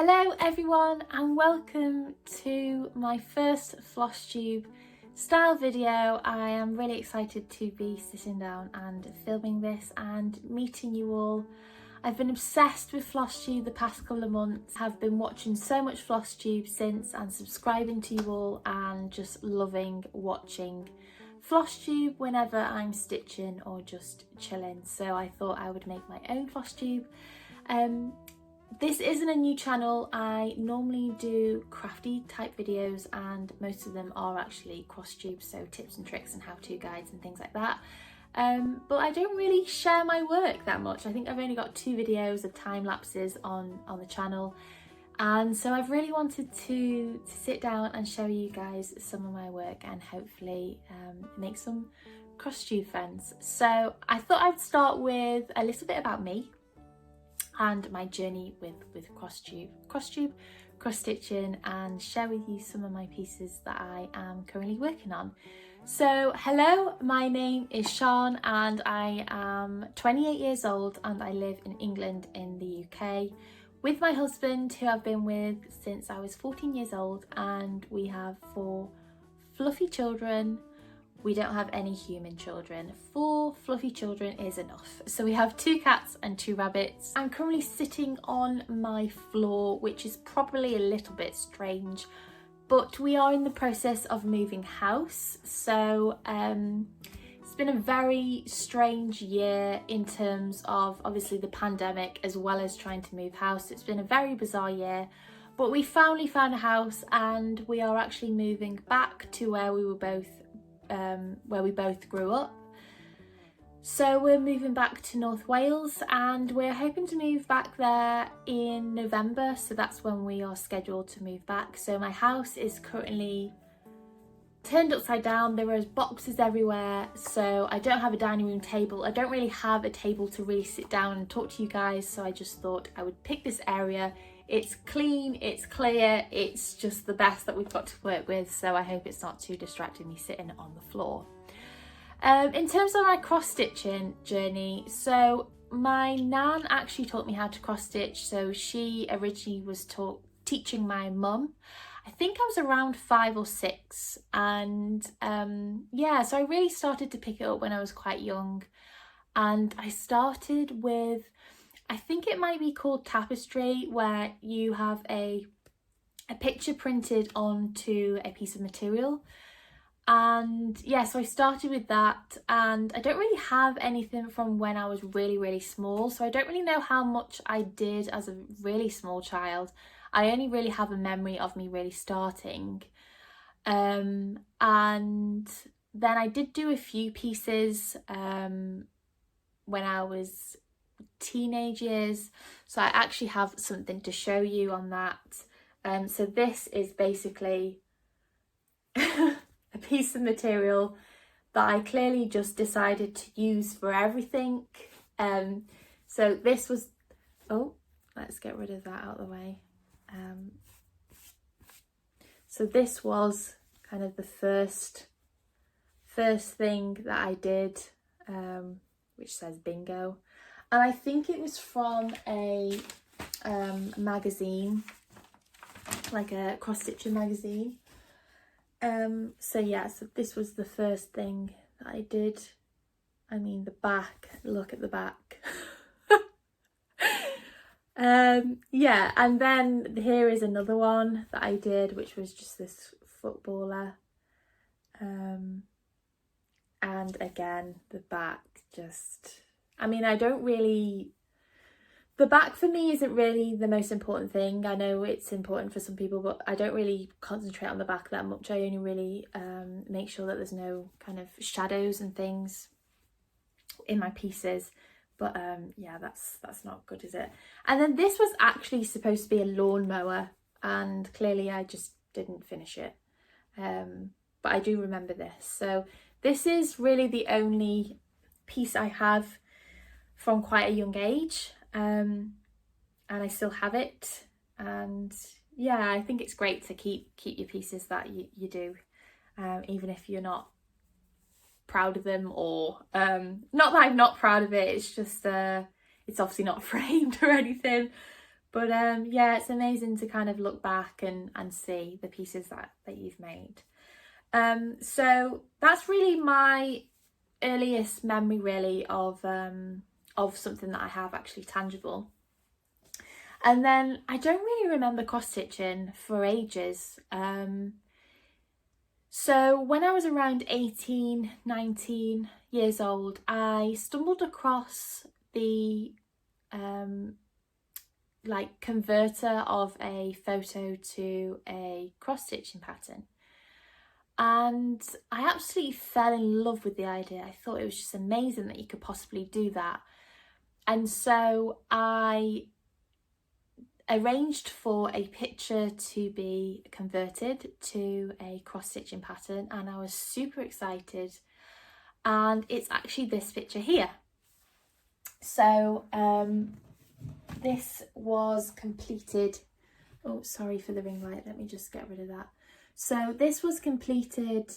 Hello everyone and welcome to my first Flosstube style video. I am really excited to be sitting down and filming this and meeting you all. I've been obsessed with Flosstube the past couple of months, have been watching so much Flosstube since and subscribing to you all and just loving watching Flosstube whenever I'm stitching or just chilling. So I thought I would make my own Flosstube. This isn't a new channel. I normally do crafty type videos and most of them are actually cross tubes, so tips and tricks and how-to guides and things like that. But I don't really share my work that much. I think I've only got 2 videos of time lapses on the channel, and so I've really wanted to sit down and show you guys some of my work and hopefully make some cross tube friends. So I thought I'd start with a little bit about me and my journey with cross stitching, and share with you some of my pieces that I am currently working on. So hello, my name is Sian and I am 28 years old and I live in England in the UK with my husband, who I've been with since I was 14 years old, and we have 4 fluffy children. We don't have any human children. 4 fluffy children is enough. So we have 2 cats and 2 rabbits. I'm currently sitting on my floor, which is probably a little bit strange, but we are in the process of moving house. So it's been a very strange year in terms of obviously the pandemic as well as trying to move house. It's been a very bizarre year, but we finally found a house and we are actually moving back to where we both grew up. So we're moving back to North Wales and we're hoping to move back there in November, so that's when we are scheduled to move back. So my house is currently turned upside down. There are boxes everywhere, so I don't have a dining room table. I don't really have a table to really sit down and talk to you guys, so I just thought I would pick this area. It's clean, it's clear, it's just the best that we've got to work with, so I hope it's not too distracting me sitting on the floor. In terms of my cross stitching journey, so my nan actually taught me how to cross stitch. So she originally was teaching my mum. I think I was around 5 or 6, and yeah, so I really started to pick it up when I was quite young, and I started with, I think it might be called tapestry, where you have a picture printed onto a piece of material. And yeah, so I started with that, and I don't really have anything from when I was really small, so I don't really know how much I did as a really small child. I only really have a memory of me really starting, and then I did do a few pieces when I was teenage years, so I actually have something to show you on that. So this is basically a piece of material that I clearly just decided to use for everything. So this was, oh, let's get rid of that out of the way. So this was kind of the first thing that I did, which says bingo, and I think it was from a magazine, like a cross stitching magazine. So yeah, so this was the first thing that I did. I mean, the back, look at the back. Yeah, and then here is another one that I did, which was just this footballer. And again, the back, just, I mean, I don't really, the back for me isn't really the most important thing. I know it's important for some people, but I don't really concentrate on the back that much. I only really make sure that there's no kind of shadows and things in my pieces. But yeah, that's not good, is it? And then this was actually supposed to be a lawnmower, and clearly I just didn't finish it. But I do remember this. So this is really the only piece I have from quite a young age. And I still have it, and yeah, I think it's great to keep your pieces that you do, even if you're not proud of them, or not that I'm not proud of it, it's just it's obviously not framed or anything, But yeah, it's amazing to kind of look back and see the pieces that you've made. So that's really my earliest memory really of something that I have actually tangible. And then I don't really remember cross stitching for ages. So when I was around 18, 19 years old, I stumbled across the like converter of a photo to a cross stitching pattern. And I absolutely fell in love with the idea. I thought it was just amazing that you could possibly do that. And so I arranged for a picture to be converted to a cross stitching pattern, and I was super excited. And it's actually this picture here. So this was completed. Oh, sorry for the ring light. Let me just get rid of that. So this was completed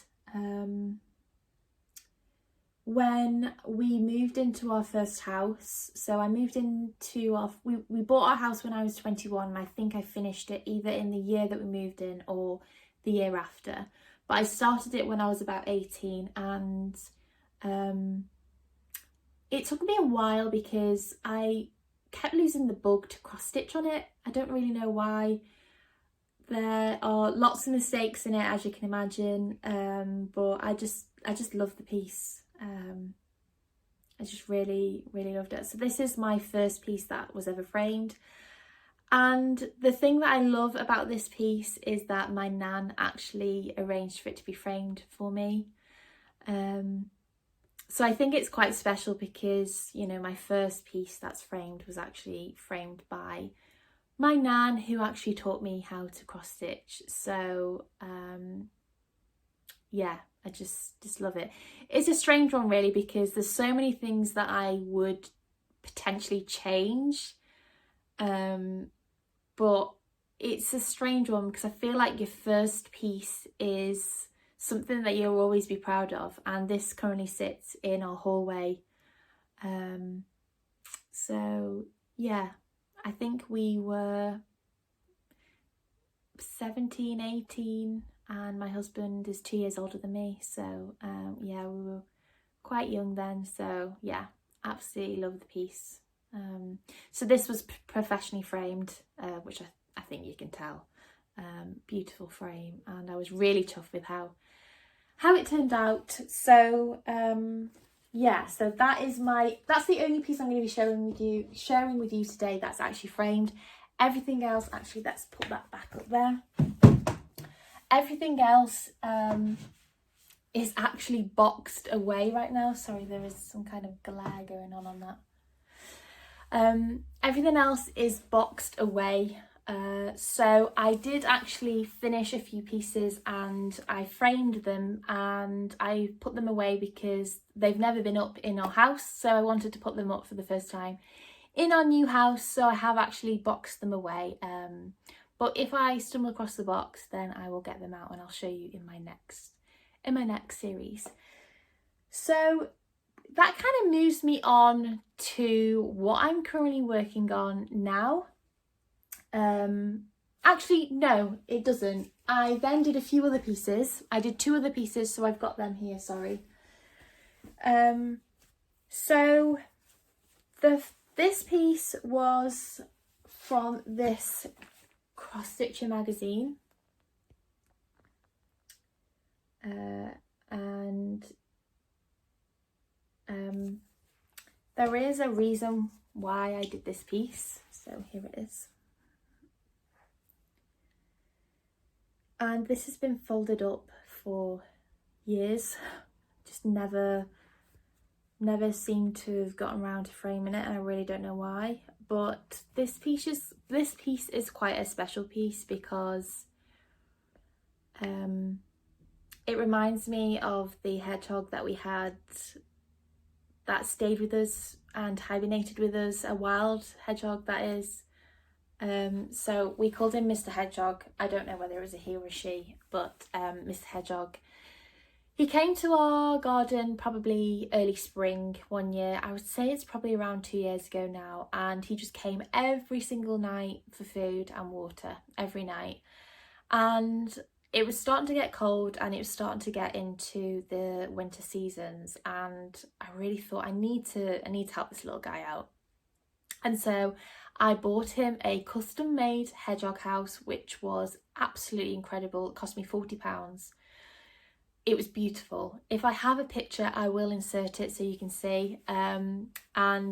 when we moved into our first house. So I moved into we bought our house when I was 21, and I think I finished it either in the year that we moved in or the year after. But I started it when I was about 18, and it took me a while because I kept losing the bug to cross stitch on it. I don't really know why. There are lots of mistakes in it, as you can imagine, but I just love the piece. I just really loved it. So this is my first piece that was ever framed, and the thing that I love about this piece is that my nan actually arranged for it to be framed for me. So I think it's quite special because, you know, my first piece that's framed was actually framed by my nan, who actually taught me how to cross stitch. So yeah, I just love it. It's a strange one really, because there's so many things that I would potentially change, but it's a strange one because I feel like your first piece is something that you'll always be proud of, and this currently sits in our hallway. So yeah, I think we were 17, 18, and my husband is 2 years older than me. So yeah, we were quite young then. So yeah, absolutely love the piece. So this was professionally framed, which I think you can tell. Beautiful frame, and I was really chuffed with how it turned out. So yeah, so that's the only piece I'm going to be sharing with you today that's actually framed. Everything else, actually, let's put that back up there. Everything else is actually boxed away right now. Sorry, there is some kind of glare going on that. Everything else is boxed away. So I did actually finish a few pieces, and I framed them and I put them away because they've never been up in our house. So I wanted to put them up for the first time in our new house. So I have actually boxed them away. But if I stumble across the box, then I will get them out and I'll show you in my next series. So that kind of moves me on to what I'm currently working on now. Actually, no, it doesn't. I then did a few other pieces. I did 2 other pieces, so I've got them here, sorry. So this piece was from this cross stitcher magazine. And there is a reason why I did this piece, so here it is. And this has been folded up for years, just never seemed to have gotten around to framing it, and I really don't know why. But this piece is quite a special piece because it reminds me of the hedgehog that we had that stayed with us and hibernated with us, a wild hedgehog that is. So we called him Mr. Hedgehog. I don't know whether it was a he or a she, but Mr. Hedgehog, He came to our garden probably early spring one year. I would say it's probably around 2 years ago now, and he just came every single night for food and water, every night. And it was starting to get cold and it was starting to get into the winter seasons, and I really thought I need to help this little guy out. And so I bought him a custom made hedgehog house, which was absolutely incredible. It cost me £40. It was beautiful. If I have a picture, I will insert it so you can see. And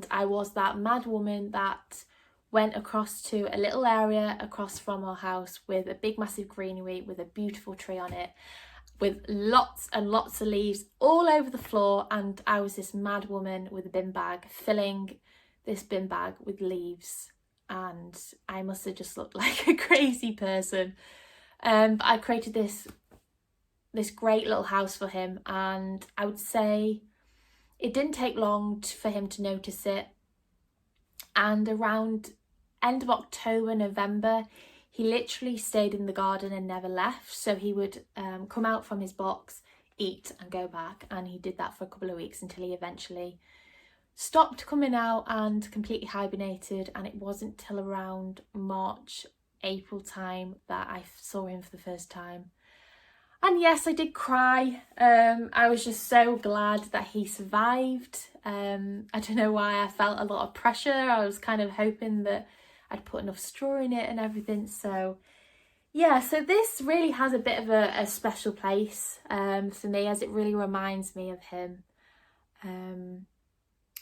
I was that mad woman that went across to a little area across from our house with a big massive greenery with a beautiful tree on it, with lots and lots of leaves all over the floor, and I was this mad woman with a bin bag filling this bin bag with leaves, and I must have just looked like a crazy person. But I created this great little house for him, and I would say it didn't take long for him to notice it. And around end of October, November, he literally stayed in the garden and never left. So he would come out from his box, eat and go back, and he did that for a couple of weeks until he eventually stopped coming out and completely hibernated. And it wasn't till around March, April time that I saw him for the first time. And yes, I did cry. I was just so glad that he survived. I don't know why, I felt a lot of pressure. I was kind of hoping that I'd put enough straw in it and everything. So yeah, so this really has a bit of a special place for me, as it really reminds me of him.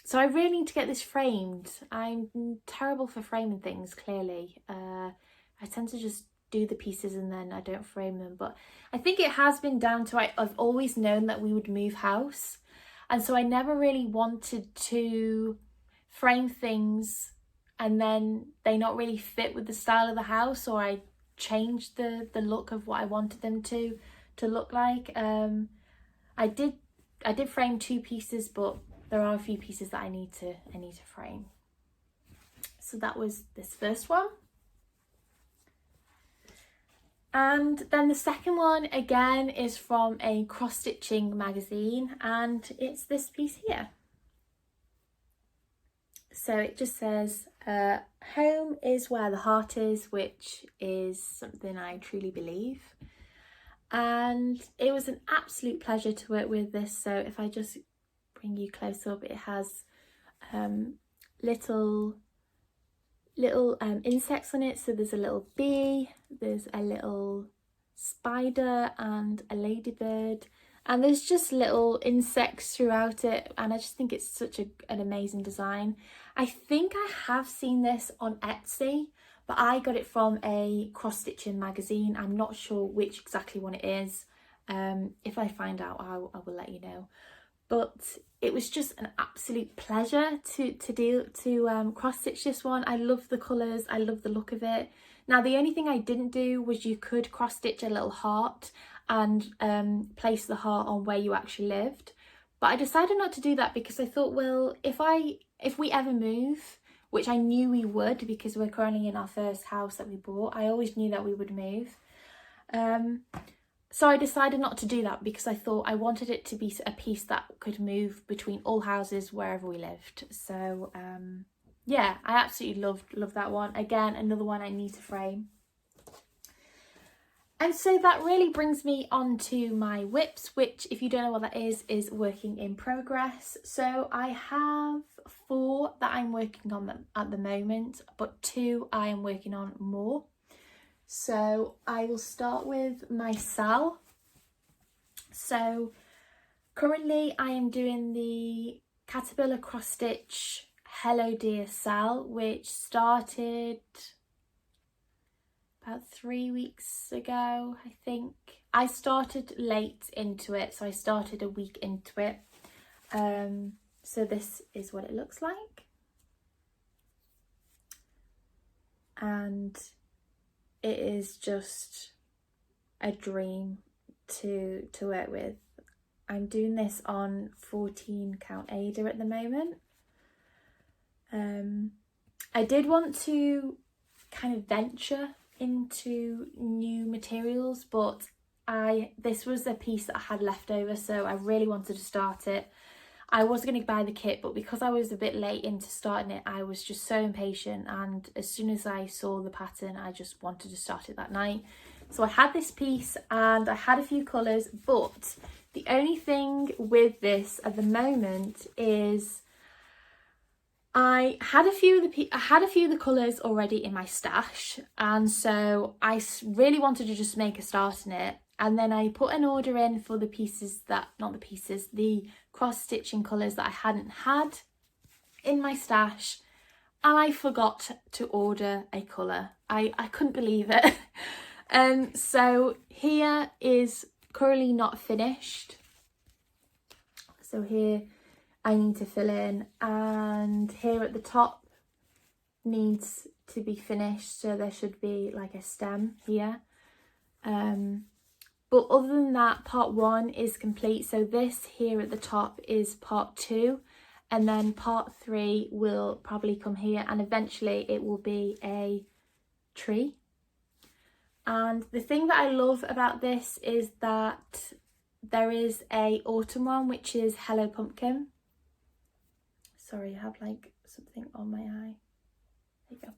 So I really need to get this framed. I'm terrible for framing things, clearly. I tend to just do the pieces and then I don't frame them. But I think it has been down to I've always known that we would move house. And so I never really wanted to frame things and then they not really fit with the style of the house, or I changed the look of what I wanted them to look like. I did frame 2 pieces, but there are a few pieces that I need to frame. So that was this first one. And then the second one again is from a cross stitching magazine, and it's this piece here. So it just says, home is where the heart is, which is something I truly believe. And it was an absolute pleasure to work with this. So if I just bring you close up, it has little insects on it. So there's a little bee, there's a little spider and a ladybird, and there's just little insects throughout it, and I just think it's such an amazing design. I think I have seen this on Etsy, but I got it from a cross stitching magazine. I'm not sure which exactly one it is. If I find out, I will let you know. But it was just an absolute pleasure to cross stitch this one. I love the colours, I love the look of it. Now the only thing I didn't do was you could cross stitch a little heart and place the heart on where you actually lived. But I decided not to do that because I thought, well, if we ever move, which I knew we would because we're currently in our first house that we bought, I always knew that we would move. So I decided not to do that because I thought I wanted it to be a piece that could move between all houses wherever we lived. So yeah, I absolutely loved that one. Again, another one I need to frame. And so that really brings me on to my WIPs, which, if you don't know what that is working in progress. So I have 4 that I'm working on at the moment, but 2 I am working on more. So I will start with my Sal. So currently I am doing the Caterpillar cross stitch Hello Dear Sal, which started about 3 weeks ago, I think. I started late into it, so I started a week into it. So this is what it looks like. And it is just a dream to work with. I'm doing this on 14 count Ada at the moment. I did want to kind of venture into new materials, but this was a piece that I had left over, so I really wanted to start it. I was going to buy the kit, but because I was a bit late into starting it, I was just so impatient, and as soon as I saw the pattern, I just wanted to start it that night. So I had this piece and I had a few colours, but the only thing with this at the moment is I had a few of the colours already in my stash, and so I really wanted to just make a start in it. And then I put an order in for the pieces the cross stitching colours that I hadn't had in my stash, and I forgot to order a colour. I couldn't believe it. So here is currently not finished. So here I need to fill in, and here at the top needs to be finished, so there should be like a stem here. But other than that, part 1 is complete. So this here at the top is part 2, and then part 3 will probably come here, and eventually it will be a tree. And the thing that I love about this is that there is a autumn one, which is Hello Pumpkin. Sorry, I have like something on my eye. There you go.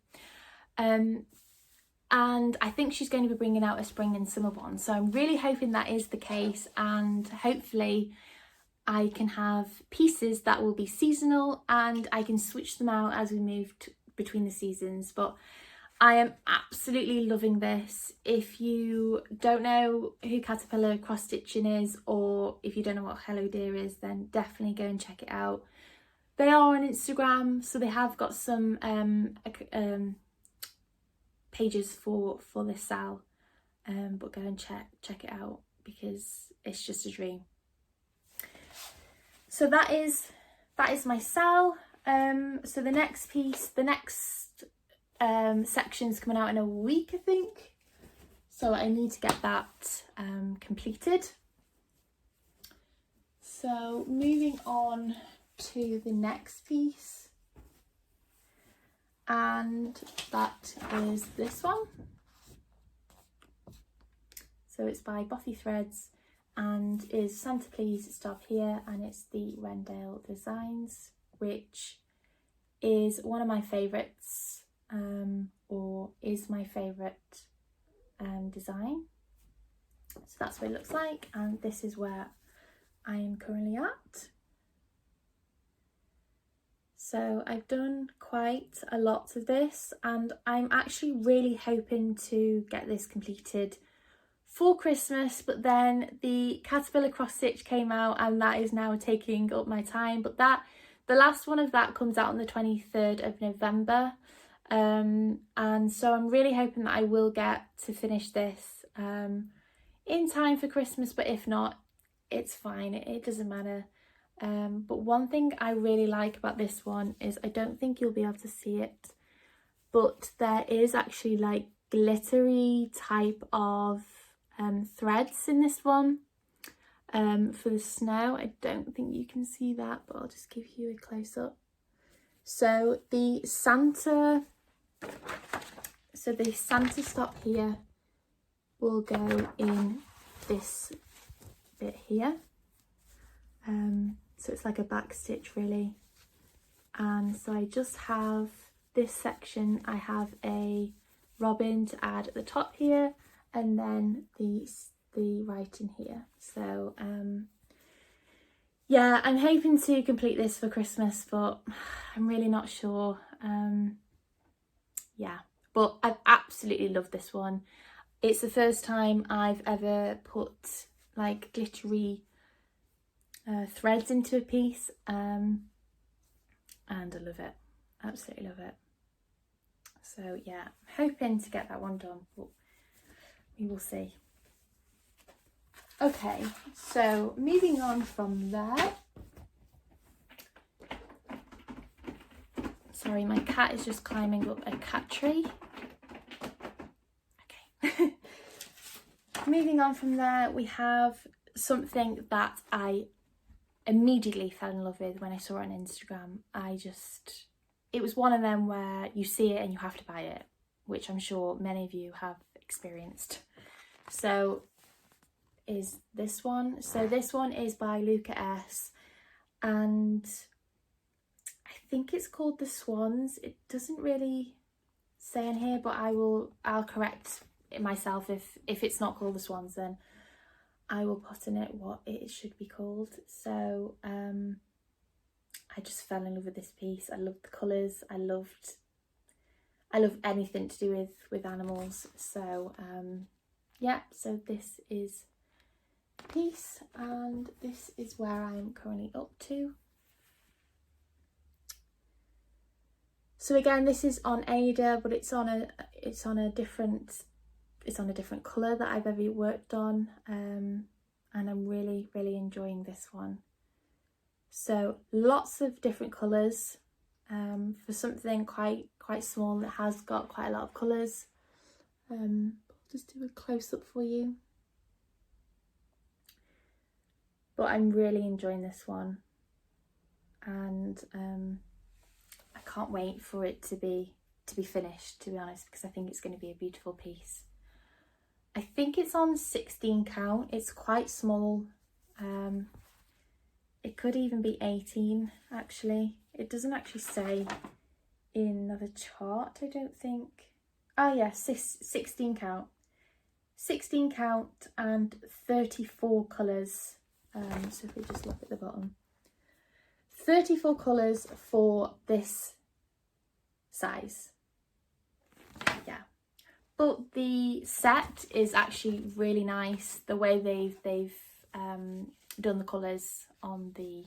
And I think she's going to be bringing out a spring and summer one. So I'm really hoping that is the case, and hopefully I can have pieces that will be seasonal and I can switch them out as we move between the seasons. But I am absolutely loving this. If you don't know who Caterpillar cross stitching is, or if you don't know what Hello Dear is, then definitely go and check it out. They are on Instagram, so they have got some pages for the sale, but go and check it out because it's just a dream. So that is my sale. So the next piece, the next section's coming out in a week, I think. So I need to get that completed. So moving on to the next piece, and that is this one. So it's by Bothy threads and is Santa Please Stop Here, and it's the Wrendale designs, which is one of my favourites, or is my favourite design. So that's what it looks like, and this is where I am currently at. So I've done quite a lot of this, and I'm actually really hoping to get this completed for Christmas, but then the Caterpillar cross stitch came out and that is now taking up my time. But the last one of that comes out on the 23rd of November, and so I'm really hoping that I will get to finish this in time for Christmas, but if not, it's fine, it doesn't matter. But one thing I really like about this one is, I don't think you'll be able to see it, but there is actually like glittery type of threads in this one for the snow. I don't think you can see that, but I'll just give you a close-up. So the Santa stop here will go in this bit here. So it's like a back stitch really, and so I just have this section. I have a robin to add at the top here, and then the writing here. So yeah, I'm hoping to complete this for Christmas, but I'm really not sure. Yeah, but I've absolutely loved this one. It's the first time I've ever put like glittery threads into a piece, and I love it, absolutely love it. So yeah, I'm hoping to get that one done, but we will see. Okay, so moving on from there. Sorry, my cat is just climbing up a cat tree. Okay. Moving on from there, we have something that I immediately fell in love with when I saw it on Instagram. It was one of them where you see it and you have to buy it, which I'm sure many of you have experienced. So is this one. So this one is by Luca S, and I think it's called the Swans. It doesn't really say in here, but I'll correct it myself if it's not called the Swans, then I will put in it what it should be called. So I just fell in love with this piece. I loved the colours. I love anything to do with animals. So yeah, so this is the piece, and this is where I'm currently up to. So again, this is on Ada, but it's on a different colour that I've ever worked on, and I'm really enjoying this one. So lots of different colours. For something quite small, it has got quite a lot of colours. I'll just do a close-up for you. But I'm really enjoying this one, and I can't wait for it to be finished, to be honest, because I think it's going to be a beautiful piece. I think it's on 16 count. It's quite small. It could even be 18 actually. It doesn't actually say in the chart, I don't think. Oh yeah, 16 count. 16 count and 34 colours. So if we just look at the bottom. 34 colours for this size. Yeah. But the set is actually really nice. The way they've done the colours on the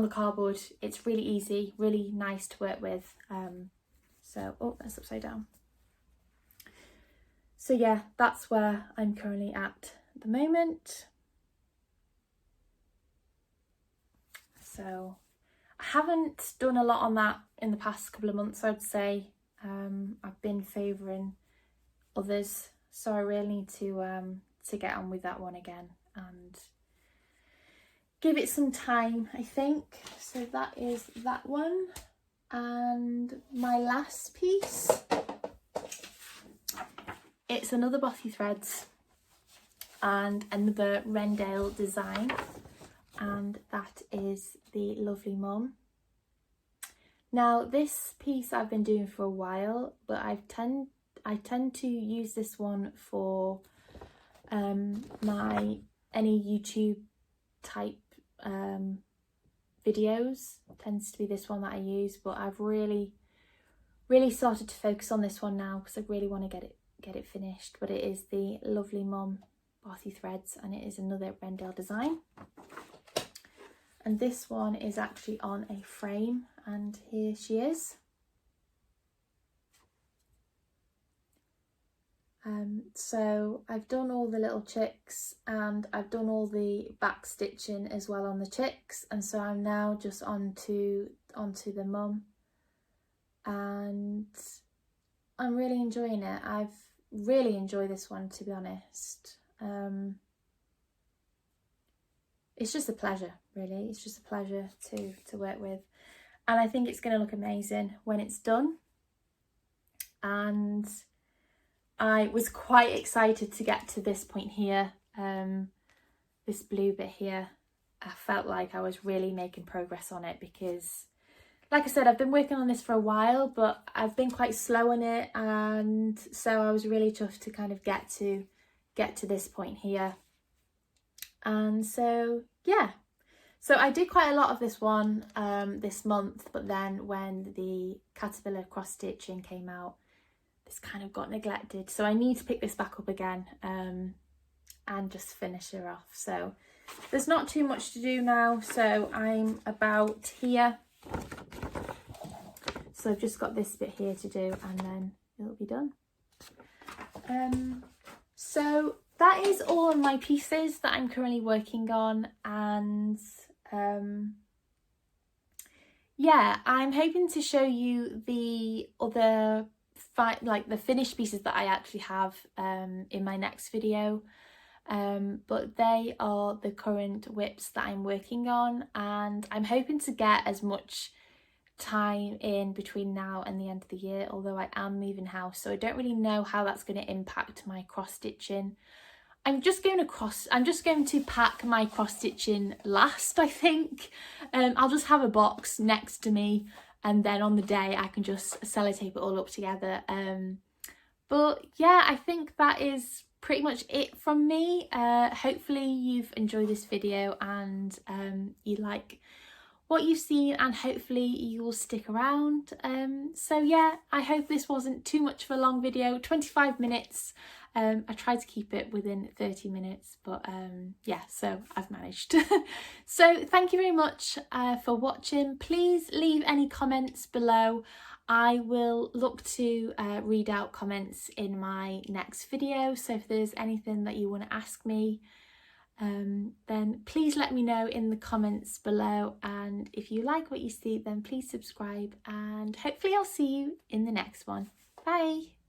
cardboard, it's really easy, really nice to work with. So oh, that's upside down. So yeah, that's where I'm currently at the moment. So I haven't done a lot on that in the past couple of months, I'd say. I've been favouring others, so I really need to get on with that one again and give it some time, I think. So that is that one. And my last piece, it's another Bothy threads and another Wrendale design, and that is the lovely mum. Now this piece I've been doing for a while, but I tend to use this one for my any YouTube type videos. Tends to be this one that I use, but I've really started to focus on this one now because I really want to get it finished. But it is the lovely mum Bothy threads, and it is another Wrendale design. And this one is actually on a frame, and here she is. So I've done all the little chicks, and I've done all the back stitching as well on the chicks, and so I'm now just onto the mum, and I'm really enjoying it. I've really enjoyed this one, to be honest. It's just a pleasure, really. It's just a pleasure to work with, and I think it's going to look amazing when it's done. And I was quite excited to get to this point here, this blue bit here. I felt like I was really making progress on it because, like I said, I've been working on this for a while, but I've been quite slow on it, and so I was really chuffed to kind of get to this point here. And so yeah, so I did quite a lot of this one this month, but then when the caterpillar cross stitching came out, this kind of got neglected, so I need to pick this back up again and just finish her off. So there's not too much to do now, so I'm about here. So I've just got this bit here to do, and then it'll be done. So that is all of my pieces that I'm currently working on, and yeah, I'm hoping to show you the other the finished pieces that I actually have in my next video, but they are the current WIPs that I'm working on, and I'm hoping to get as much time in between now and the end of the year, although I am moving house, so I don't really know how that's going to impact my cross stitching. I'm just going to pack my cross stitching last, I think. I'll just have a box next to me, and then on the day I can just sellotape it all up together. But yeah, I think that is pretty much it from me. Hopefully you've enjoyed this video and you like what you've seen, and hopefully you will stick around. So yeah, I hope this wasn't too much of a long video. 25 minutes. I tried to keep it within 30 minutes, but yeah, so I've managed. So thank you very much for watching. Please leave any comments below. I will look to read out comments in my next video, so if there's anything that you want to ask me, then please let me know in the comments below, and if you like what you see, then please subscribe, and hopefully I'll see you in the next one. Bye!